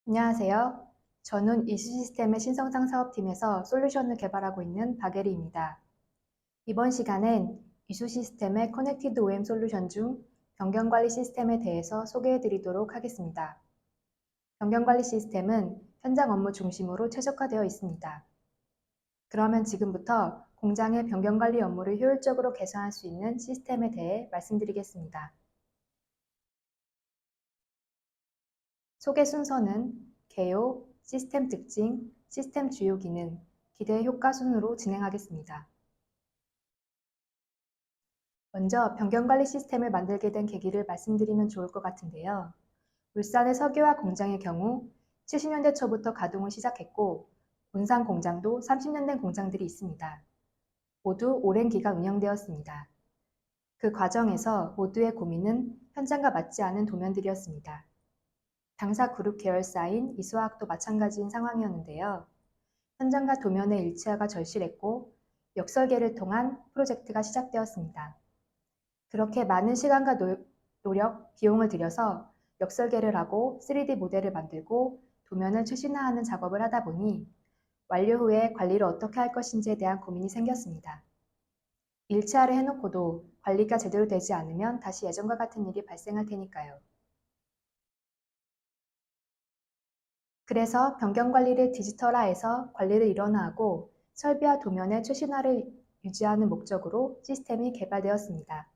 안녕하세요. 저는 이슈 시스템의 신성장 사업팀에서 솔루션을 개발하고 있는 박예리입니다. 이번 시간엔 이슈 시스템의 커넥티드 OM 솔루션 중 변경관리 시스템에 대해서 소개해 드리도록 하겠습니다. 변경관리 시스템은 현장 업무 중심으로 최적화되어 있습니다. 그러면 지금부터 공장의 변경관리 업무를 효율적으로 개선할 수 있는 시스템에 대해 말씀드리겠습니다. 소개 순서는 개요, 시스템 특징, 시스템 주요 기능, 기대 효과 순으로 진행하겠습니다. 먼저 변경관리 시스템을 만들게 된 계기를 말씀드리면 좋을 것 같은데요. 울산의 석유화 공장의 경우 70년대 초부터 가동을 시작했고 본산 공장도 30년 된 공장들이 있습니다. 모두 오랜 기간 운영되었습니다. 그 과정에서 모두의 고민은 현장과 맞지 않은 도면들이었습니다. 당사 그룹 계열사인 이수화학도 마찬가지인 상황이었는데요. 현장과 도면의 일치화가 절실했고 역설계를 통한 프로젝트가 시작되었습니다. 그렇게 많은 시간과 노력, 비용을 들여서 역설계를 하고 3D 모델을 만들고 도면을 최신화하는 작업을 하다 보니 완료 후에 관리를 어떻게 할 것인지에 대한 고민이 생겼습니다. 일치화를 해놓고도 관리가 제대로 되지 않으면 다시 예전과 같은 일이 발생할 테니까요. 그래서 변경관리를 디지털화해서 관리를 일원화하고 설비와 도면의 최신화를 유지하는 목적으로 시스템이 개발되었습니다.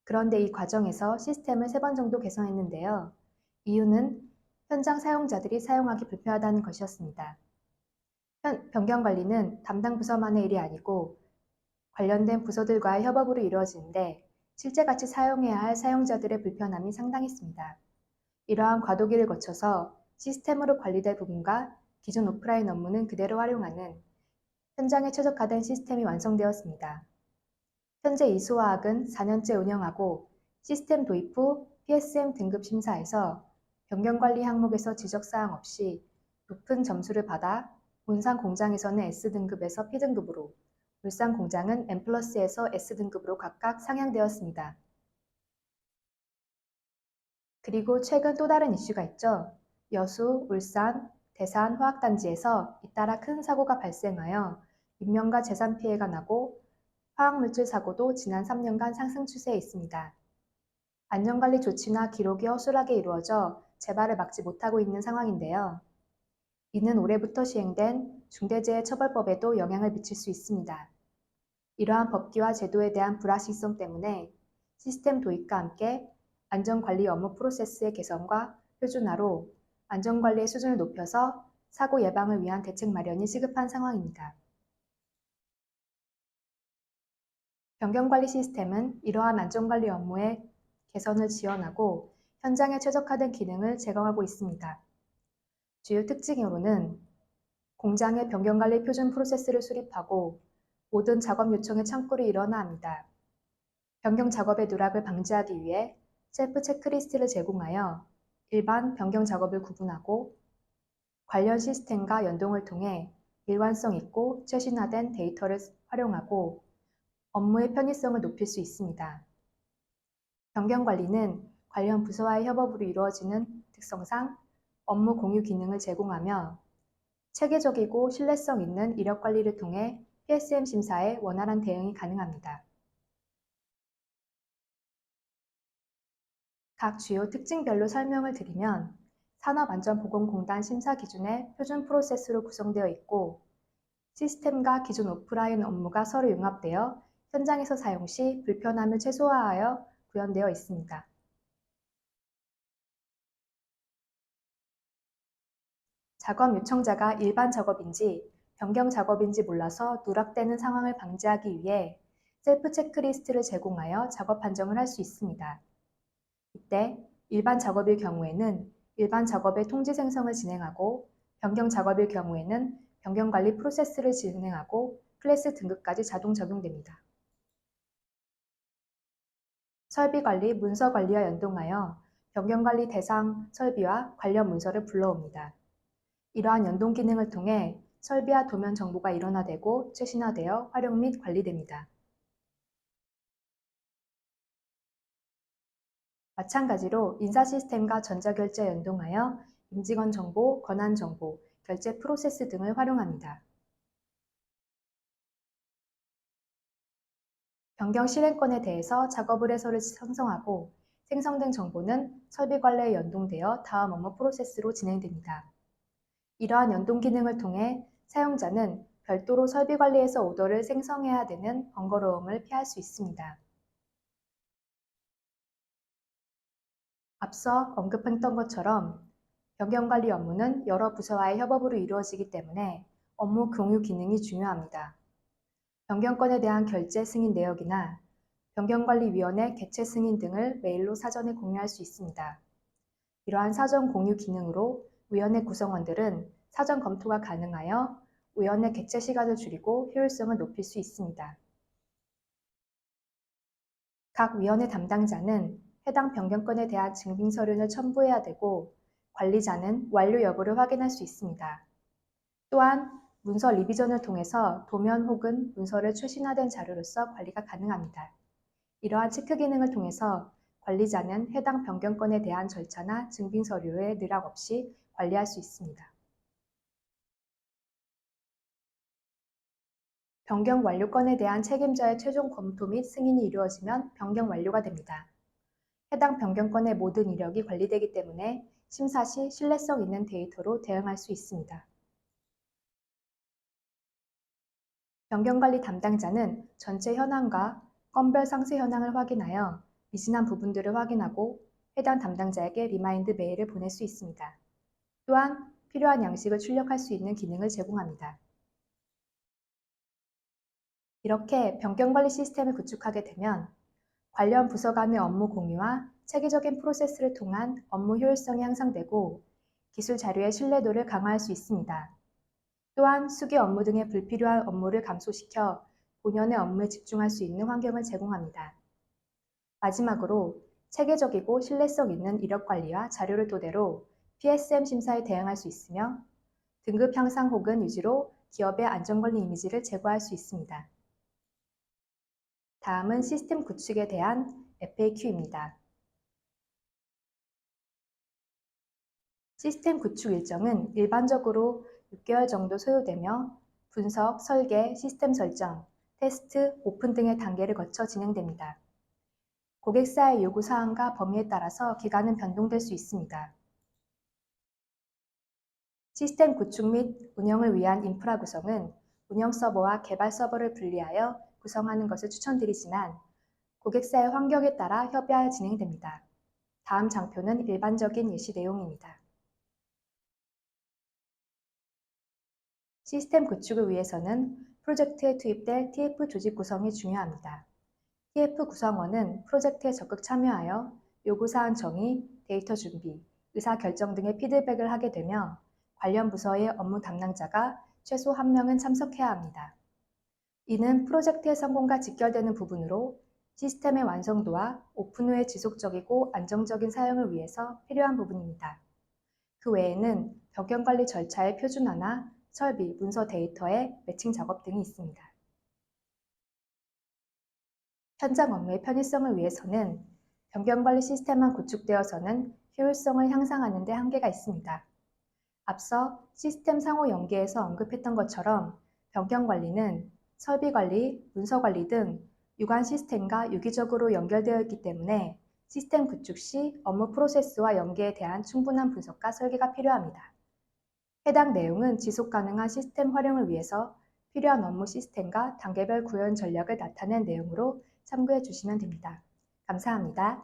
그런데 이 과정에서 시스템을 3번 정도 개선했는데요. 이유는 현장 사용자들이 사용하기 불편하다는 것이었습니다. 변경관리는 담당 부서만의 일이 아니고 관련된 부서들과의 협업으로 이루어지는데 실제 같이 사용해야 할 사용자들의 불편함이 상당했습니다. 이러한 과도기를 거쳐서 시스템으로 관리될 부분과 기존 오프라인 업무는 그대로 활용하는 현장에 최적화된 시스템이 완성되었습니다. 현재 이수화학은 4년째 운영하고 시스템 도입 후 PSM 등급 심사에서 변경관리 항목에서 지적사항 없이 높은 점수를 받아 본산 공장에서는 S등급에서 P등급으로, 울산 공장은 N+에서 S등급으로 각각 상향되었습니다. 그리고 최근 또 다른 이슈가 있죠. 여수, 울산, 대산 화학단지에서 잇따라 큰 사고가 발생하여 인명과 재산 피해가 나고 화학물질 사고도 지난 3년간 상승 추세에 있습니다. 안전관리 조치나 기록이 허술하게 이루어져 재발을 막지 못하고 있는 상황인데요. 이는 올해부터 시행된 중대재해처벌법에도 영향을 미칠 수 있습니다. 이러한 법규와 제도에 대한 불확실성 때문에 시스템 도입과 함께 안전관리 업무 프로세스의 개선과 표준화로 안전관리의 수준을 높여서 사고 예방을 위한 대책 마련이 시급한 상황입니다. 변경관리 시스템은 이러한 안전관리 업무의 개선을 지원하고 현장에 최적화된 기능을 제공하고 있습니다. 주요 특징으로는 공장의 변경관리 표준 프로세스를 수립하고 모든 작업 요청의 창구를 일원화합니다. 변경 작업의 누락을 방지하기 위해 셀프 체크리스트를 제공하여 일반 변경 작업을 구분하고 관련 시스템과 연동을 통해 일관성 있고 최신화된 데이터를 활용하고 업무의 편의성을 높일 수 있습니다. 변경 관리는 관련 부서와의 협업으로 이루어지는 특성상 업무 공유 기능을 제공하며 체계적이고 신뢰성 있는 이력 관리를 통해 PSM 심사에 원활한 대응이 가능합니다. 각 주요 특징별로 설명을 드리면 산업안전보건공단 심사 기준의 표준 프로세스로 구성되어 있고 시스템과 기존 오프라인 업무가 서로 융합되어 현장에서 사용 시 불편함을 최소화하여 구현되어 있습니다. 작업 요청자가 일반 작업인지 변경 작업인지 몰라서 누락되는 상황을 방지하기 위해 셀프 체크리스트를 제공하여 작업 판정을 할 수 있습니다. 이때 일반 작업일 경우에는 일반 작업의 통지 생성을 진행하고 변경 작업일 경우에는 변경 관리 프로세스를 진행하고 클래스 등급까지 자동 적용됩니다. 설비 관리, 문서 관리와 연동하여 변경 관리 대상 설비와 관련 문서를 불러옵니다. 이러한 연동 기능을 통해 설비와 도면 정보가 일원화되고 최신화되어 활용 및 관리됩니다. 마찬가지로 인사 시스템과 전자결제 연동하여 임직원 정보, 권한 정보, 결제 프로세스 등을 활용합니다. 변경 실행권에 대해서 작업 의뢰서를 생성하고 생성된 정보는 설비 관리에 연동되어 다음 업무 프로세스로 진행됩니다. 이러한 연동 기능을 통해 사용자는 별도로 설비 관리에서 오더를 생성해야 되는 번거로움을 피할 수 있습니다. 앞서 언급했던 것처럼 변경 관리 업무는 여러 부서와의 협업으로 이루어지기 때문에 업무 공유 기능이 중요합니다. 변경권에 대한 결제 승인 내역이나 변경관리위원회 개최 승인 등을 메일로 사전에 공유할 수 있습니다. 이러한 사전 공유 기능으로 위원회 구성원들은 사전 검토가 가능하여 위원회 개최 시간을 줄이고 효율성을 높일 수 있습니다. 각 위원회 담당자는 해당 변경권에 대한 증빙 서류를 첨부해야 되고 관리자는 완료 여부를 확인할 수 있습니다. 또한 문서 리비전을 통해서 도면 혹은 문서를 최신화된 자료로서 관리가 가능합니다. 이러한 체크 기능을 통해서 관리자는 해당 변경권에 대한 절차나 증빙 서류의 누락 없이 관리할 수 있습니다. 변경 완료권에 대한 책임자의 최종 검토 및 승인이 이루어지면 변경 완료가 됩니다. 해당 변경권의 모든 이력이 관리되기 때문에 심사 시 신뢰성 있는 데이터로 대응할 수 있습니다. 변경관리 담당자는 전체 현황과 건별 상세 현황을 확인하여 미진한 부분들을 확인하고 해당 담당자에게 리마인드 메일을 보낼 수 있습니다. 또한 필요한 양식을 출력할 수 있는 기능을 제공합니다. 이렇게 변경관리 시스템을 구축하게 되면 관련 부서 간의 업무 공유와 체계적인 프로세스를 통한 업무 효율성이 향상되고 기술 자료의 신뢰도를 강화할 수 있습니다. 또한 수기 업무 등의 불필요한 업무를 감소시켜 본연의 업무에 집중할 수 있는 환경을 제공합니다. 마지막으로 체계적이고 신뢰성 있는 이력 관리와 자료를 토대로 PSM 심사에 대응할 수 있으며 등급 향상 혹은 유지로 기업의 안전관리 이미지를 제고할 수 있습니다. 다음은 시스템 구축에 대한 FAQ입니다. 시스템 구축 일정은 일반적으로 6개월 정도 소요되며 분석, 설계, 시스템 설정, 테스트, 오픈 등의 단계를 거쳐 진행됩니다. 고객사의 요구 사항과 범위에 따라서 기간은 변동될 수 있습니다. 시스템 구축 및 운영을 위한 인프라 구성은 운영 서버와 개발 서버를 분리하여 구성하는 것을 추천드리지만 고객사의 환경에 따라 협의하여 진행됩니다. 다음 장표는 일반적인 예시 내용입니다. 시스템 구축을 위해서는 프로젝트에 투입될 TF 조직 구성이 중요합니다. TF 구성원은 프로젝트에 적극 참여하여 요구사항 정의, 데이터 준비, 의사결정 등의 피드백을 하게 되며 관련 부서의 업무 담당자가 최소 1명은 참석해야 합니다. 이는 프로젝트의 성공과 직결되는 부분으로 시스템의 완성도와 오픈 후의 지속적이고 안정적인 사용을 위해서 필요한 부분입니다. 그 외에는 변경관리 절차의 표준화나 설비, 문서 데이터의 매칭 작업 등이 있습니다. 현장 업무의 편의성을 위해서는 변경관리 시스템만 구축되어서는 효율성을 향상하는 데 한계가 있습니다. 앞서 시스템 상호 연계에서 언급했던 것처럼 변경관리는 설비관리, 문서관리 등 유관 시스템과 유기적으로 연결되어 있기 때문에 시스템 구축 시 업무 프로세스와 연계에 대한 충분한 분석과 설계가 필요합니다. 해당 내용은 지속 가능한 시스템 활용을 위해서 필요한 업무 시스템과 단계별 구현 전략을 나타낸 내용으로 참고해 주시면 됩니다. 감사합니다.